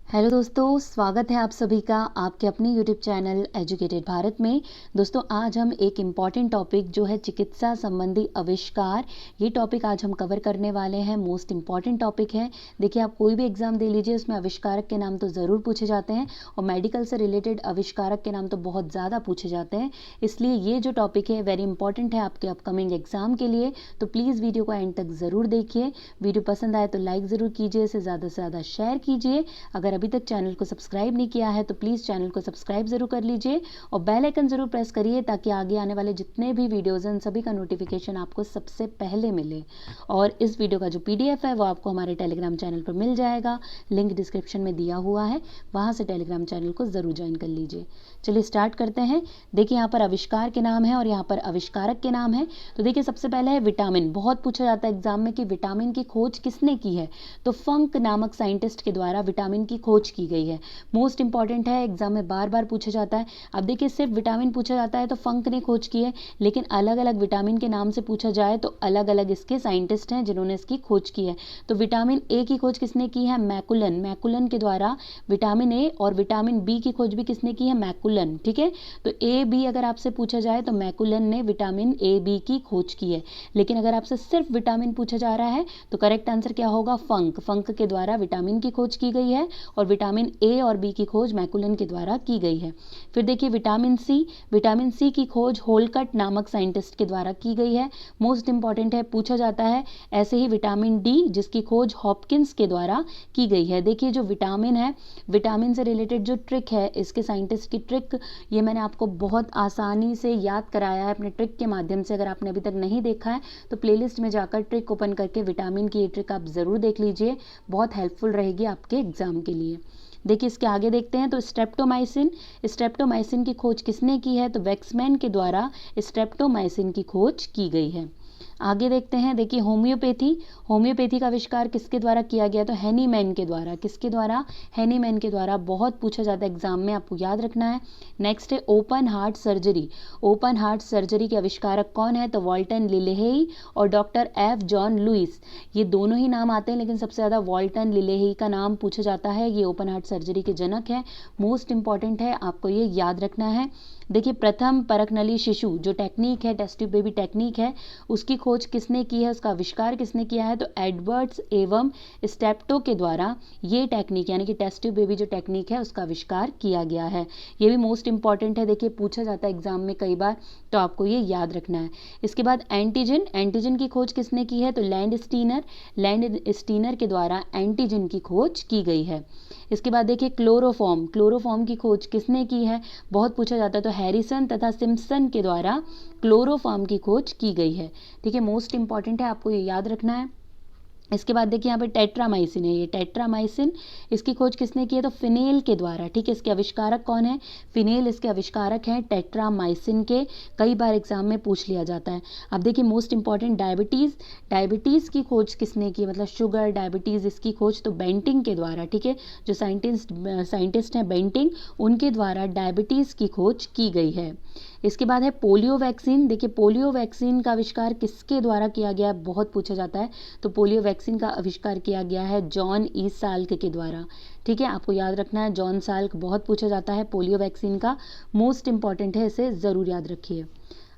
Hello दोस्तों, स्वागत है आप सभी का आपके अपने यूट्यूब चैनल एजुकेटेड भारत में। दोस्तों, आज हम एक इम्पॉर्टेंट टॉपिक जो है चिकित्सा संबंधी आविष्कार, ये टॉपिक आज हम कवर करने वाले हैं। मोस्ट इम्पॉर्टेंट टॉपिक है। देखिए, आप कोई भी एग्जाम दे लीजिए, उसमें आविष्कारक के नाम तो ज़रूर पूछे जाते हैं और मेडिकल से रिलेटेड आविष्कारक के नाम तो बहुत ज़्यादा पूछे जाते हैं। इसलिए ये जो टॉपिक है वेरी इंपॉर्टेंट है आपके अपकमिंग एग्जाम के लिए। तो प्लीज़ वीडियो को एंड तक ज़रूर देखिए। वीडियो पसंद आए तो लाइक ज़रूर कीजिए, इसे ज़्यादा से ज़्यादा शेयर कीजिए। अगर अभी तक चैनल को सब्सक्राइब नहीं किया है तो प्लीज़ चैनल को सब्सक्राइब जरूर कर लीजिए और बेल आइकन जरूर प्रेस करिए ताकि आगे आने वाले जितने भी वीडियोस हैं सभी का नोटिफिकेशन आपको सबसे पहले मिले। और इस वीडियो का जो पीडीएफ है वो आपको हमारे टेलीग्राम चैनल पर मिल जाएगा। लिंक डिस्क्रिप्शन में दिया हुआ है, वहां से टेलीग्राम चैनल को जरूर ज्वाइन कर लीजिए। चलिए स्टार्ट करते हैं। देखिए, यहाँ पर आविष्कार के नाम है और यहाँ पर आविष्कारक के नाम है। तो देखिए, सबसे पहले है विटामिन। बहुत पूछा जाता है एग्जाम में कि विटामिन की खोज किसने की है, तो फंक नामक साइंटिस्ट के द्वारा विटामिन की खोज की गई है। मोस्ट इंपॉर्टेंट है, एग्जाम में बार बार पूछा जाता है। अब देखिए, सिर्फ विटामिन पूछा जाता है तो फंक ने खोज की है, लेकिन अलग अलग विटामिन के नाम से पूछा जाए तो अलग अलग इसके साइंटिस्ट हैं जिन्होंने इसकी खोज की है। तो विटामिन ए की खोज किसने की है? मैकुलन। मैकुलन के द्वारा विटामिन ए, और विटामिन बी की खोज भी किसने की है? मैकुलन। ठीक है, तो ए बी अगर आपसे पूछा जाए तो मैकुलन ने विटामिन ए बी की खोज की है। लेकिन अगर आपसे सिर्फ विटामिन पूछा जा रहा है तो करेक्ट आंसर क्या होगा? फंक। फंक के द्वारा विटामिन की खोज की गई है और विटामिन ए और बी की खोज मैकुलन के द्वारा की गई है। फिर देखिए विटामिन सी। विटामिन सी की खोज होलकट नामक साइंटिस्ट के द्वारा की गई है। मोस्ट इंपॉर्टेंट है, पूछा जाता है। ऐसे ही विटामिन डी, जिसकी खोज हॉपकिंस के द्वारा की गई है। देखिए, जो विटामिन है, विटामिन से रिलेटेड जो ट्रिक है, इसके साइंटिस्ट की ट्रिक, ये मैंने आपको बहुत आसानी से याद कराया है अपने ट्रिक के माध्यम से। अगर आपने अभी तक नहीं देखा है तो प्लेलिस्ट में जाकर ट्रिक ओपन करके विटामिन की ये ट्रिक आप ज़रूर देख लीजिए, बहुत हेल्पफुल रहेगी आपके एग्जाम के लिए। देखिए, इसके आगे देखते हैं तो स्ट्रेप्टोमाइसिन। स्ट्रेप्टोमाइसिन की खोज किसने की है? तो वैक्समैन के द्वारा स्ट्रेप्टोमाइसिन की खोज की गई है। आगे देखते हैं। देखिए, होम्योपैथी। होम्योपैथी का आविष्कार किसके द्वारा किया गया? तो हैनीमैन के द्वारा। किसके द्वारा? हैनीमैन के द्वारा। बहुत पूछा जाता है एग्जाम में, आपको याद रखना है। नेक्स्ट है open heart surgery. Open heart surgery के आविष्कारक कौन है? तो वॉल्टन लिलेहेई और डॉक्टर एफ जॉन लुइस। ये दोनों ही नाम आते हैं, लेकिन सबसे ज़्यादा वॉल्टन लिलेहेई का नाम पूछा जाता है। ये ओपन हार्ट सर्जरी के जनक है। मोस्ट इंपॉर्टेंट है, आपको ये याद रखना है। देखिए, प्रथम परखनली शिशु जो टेक्निक है, टेस्ट ट्यूब बेबी टेक्निक है, उसकी खोज किसने की है, उसका आविष्कार किसने किया है? तो एडवर्ड्स एवं स्टेप्टो के द्वारा ये टेक्निक, यानी कि टेस्ट ट्यूब बेबी जो टेक्निक है, उसका आविष्कार किया गया है। ये भी मोस्ट इंपॉर्टेंट है। देखिए, पूछा जाता है एग्जाम में कई बार, तो आपको ये याद रखना है। इसके बाद एंटीजन। एंटीजन की खोज किसने की है? तो लैंड स्टीनर। लैंड स्टीनर के द्वारा एंटीजन की खोज की गई है। इसके बाद देखिए क्लोरोफॉर्म। क्लोरोफॉर्म की खोज किसने की है? बहुत पूछा जाता है। तो हैरिसन तथा सिम्पसन के द्वारा क्लोरोफॉर्म की खोज की गई है। ठीक है, मोस्ट इंपॉर्टेंट है, आपको ये याद रखना है। इसके बाद देखिए, यहाँ पे टेट्रामाइसिन है। ये टेट्रामाइसिन, इसकी खोज किसने की है? तो फिनेल के द्वारा। ठीक है, इसके आविष्कारक कौन है? फिनेल इसके आविष्कारक हैं टेट्रामाइसिन के। कई बार एग्जाम में पूछ लिया जाता है। अब देखिए, मोस्ट इंपॉर्टेंट डायबिटीज़। डायबिटीज़ की खोज किसने की, मतलब शुगर, डायबिटीज़, इसकी खोज तो बेंटिंग के द्वारा। ठीक है, जो साइंटिस्ट हैं बेंटिंग, उनके द्वारा डायबिटीज़ की खोज की गई है। इसके बाद है पोलियो वैक्सीन। देखिए, पोलियो वैक्सीन का आविष्कार किसके द्वारा किया गया? बहुत पूछा जाता है। तो पोलियो वैक्सीन का आविष्कार किया गया है जॉन ई साल्क के द्वारा। ठीक है, आपको याद रखना है, जॉन साल्क। बहुत पूछा जाता है पोलियो वैक्सीन का, मोस्ट इंपॉर्टेंट है, इसे ज़रूर याद रखिए।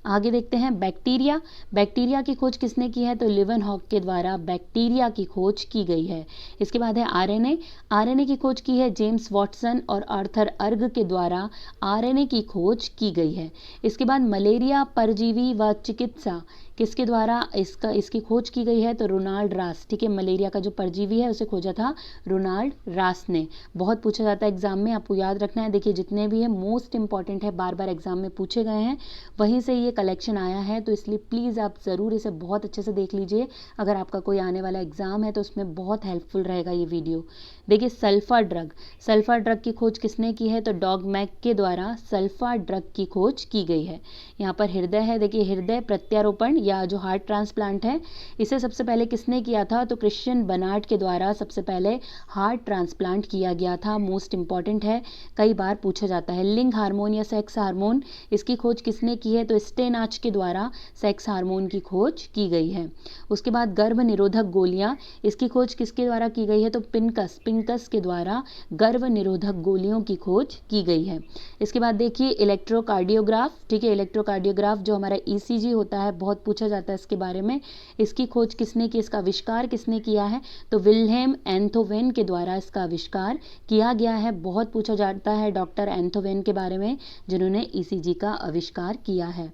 आगे देखते हैं बैक्टीरिया। बैक्टीरिया की खोज किसने की है? तो लिवनहॉक के द्वारा बैक्टीरिया की खोज की गई है। इसके बाद है आरएनए। आरएनए की खोज की है जेम्स वॉटसन और आर्थर अर्ग के द्वारा आरएनए की खोज की गई है। इसके बाद मलेरिया परजीवी व चिकित्सा किसके द्वारा इसकी खोज की गई है? तो रोनाल्ड रास। ठीक है, मलेरिया का जो परजीवी है उसे खोजा था रोनाल्ड रास ने। बहुत पूछा जाता है एग्जाम में, आपको याद रखना है। देखिए, जितने भी है मोस्ट इंपॉर्टेंट है, बार बार एग्जाम में पूछे गए हैं, वहीं से ये कलेक्शन आया है। तो इसलिए प्लीज़ आप ज़रूर इसे बहुत अच्छे से देख लीजिए। अगर आपका कोई आने वाला एग्जाम है तो उसमें बहुत हेल्पफुल रहेगा ये वीडियो। देखिए, सल्फा ड्रग। सल्फा ड्रग की खोज किसने की है? तो डॉग मैक के द्वारा सल्फा ड्रग की खोज की गई है। यहाँ पर हृदय है। देखिए, हृदय प्रत्यारोपण या जो हार्ट ट्रांसप्लांट है, इसे सबसे पहले किसने किया था? तो क्रिश्चियन बर्नार्ड के द्वारा सबसे पहले हार्ट ट्रांसप्लांट किया गया था। मोस्ट इंपॉर्टेंट है, कई बार पूछा जाता है। लिंग हार्मोन या सेक्स हार्मोन, इसकी खोज किसने की है? तो स्टेनाच के द्वारा सेक्स हार्मोन की खोज की गई है। उसके बाद गर्भ निरोधक गोलियां, इसकी खोज किसके द्वारा की गई है? तो पिंकस के द्वारा गर्भ निरोधक गोलियों की खोज की गई है। इसके बाद देखिए इलेक्ट्रोकार्डियोग्राफ, ठीक है, इलेक्ट्रोकार्डियोग्राफ जो हमारा ईसीजी होता है, बहुत पूछा जाता है इसके बारे में। इसकी खोज किसने की, इसका आविष्कार किसने किया है? तो विल्हेम एंथोवेन के द्वारा इसका आविष्कार किया गया है। बहुत पूछा जाता है डॉक्टर एंथोवेन के बारे में, जिन्होंने ईसीजी का आविष्कार किया है।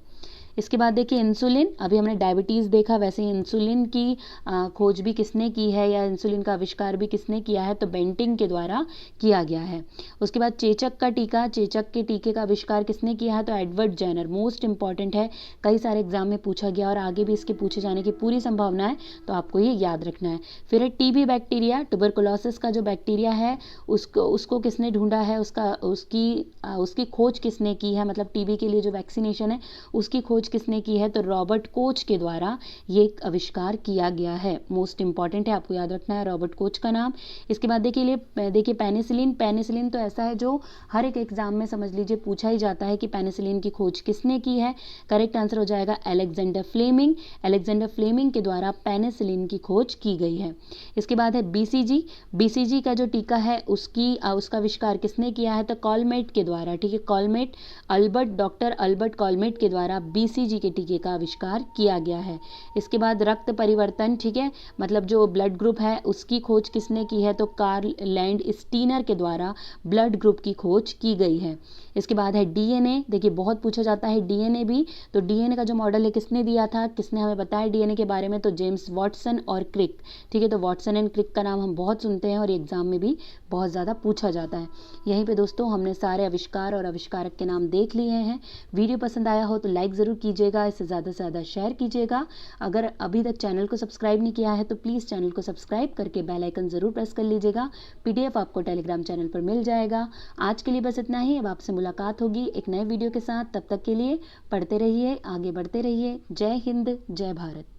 इसके बाद देखिए इंसुलिन, अभी हमने डायबिटीज़ देखा, वैसे ही इंसुलिन की खोज भी किसने की है या इंसुलिन का आविष्कार भी किसने किया है? तो बेंटिंग के द्वारा किया गया है। उसके बाद चेचक का टीका, चेचक के टीके का आविष्कार किसने किया है? तो एडवर्ड जेनर। मोस्ट इंपॉर्टेंट है, कई सारे एग्जाम में पूछा गया और आगे भी इसके पूछे जाने की पूरी संभावना है, तो आपको ये याद रखना है। फिर है टीबी बैक्टीरिया, ट्यूबरकुलोसिस का जो बैक्टीरिया है उसको किसने ढूंढा है? उसकी खोज किसने की है? मतलब टीबी के लिए जो वैक्सीनेशन है उसकी खोज किसने की है? तो रॉबर्ट कोच के द्वारा ये आविष्कार किया गया है। मोस्ट इंपॉर्टेंट है, आपको याद रखना है रॉबर्ट कोच का नाम। इसके बाद देखिए पेनिसिलिन, पेनिसिलिन तो ऐसा है जो हर एक एग्जाम में समझ लीजिए पूछा ही जाता है कि पेनिसिलिन की खोज किसने की है। करेक्ट आंसर हो जाएगा अलेक्जेंडर फ्लेमिंग। अलेक्जेंडर फ्लेमिंग के द्वारा पेनिसिलिन की खोज की गई है। इसके बाद है बीसीजी, बीसीजी का जो टीका है उसका आविष्कार किसने किया है? तो कॉलमेट के द्वारा, ठीक है, कॉलमेट, डॉक्टर अल्बर्ट कॉलमेट के द्वारा बीसीजी के टीके का आविष्कार किया गया है। इसके बाद रक्त परिवर्तन, ठीक है, मतलब जो ब्लड ग्रुप है उसकी खोज किसने की है? तो कार्ल लैंड स्टीनर के द्वारा ब्लड ग्रुप की खोज की गई है। इसके बाद है डीएनए, देखिए बहुत पूछा जाता है डीएनए भी, तो डीएनए का जो मॉडल है किसने दिया था, किसने हमें बताया डीएनए के बारे में? तो जेम्स वाटसन और क्रिक, ठीक है, तो वाटसन एंड क्रिक का नाम हम बहुत सुनते हैं और एग्जाम में भी बहुत ज़्यादा पूछा जाता है। यहीं पे दोस्तों हमने सारे आविष्कार और आविष्कारक के नाम देख लिए हैं। वीडियो पसंद आया हो तो लाइक ज़रूर कीजिएगा, इसे ज़्यादा से ज़्यादा शेयर कीजिएगा। अगर अभी तक चैनल को सब्सक्राइब नहीं किया है तो प्लीज़ चैनल को सब्सक्राइब करके बेल आइकन ज़रूर प्रेस कर लीजिएगा। पीडीएफ आपको टेलीग्राम चैनल पर मिल जाएगा। आज के लिए बस इतना ही, अब आपसे मुलाकात होगी एक नए वीडियो के साथ। तब तक के लिए पढ़ते रहिए, आगे बढ़ते रहिए। जय हिंद, जय भारत।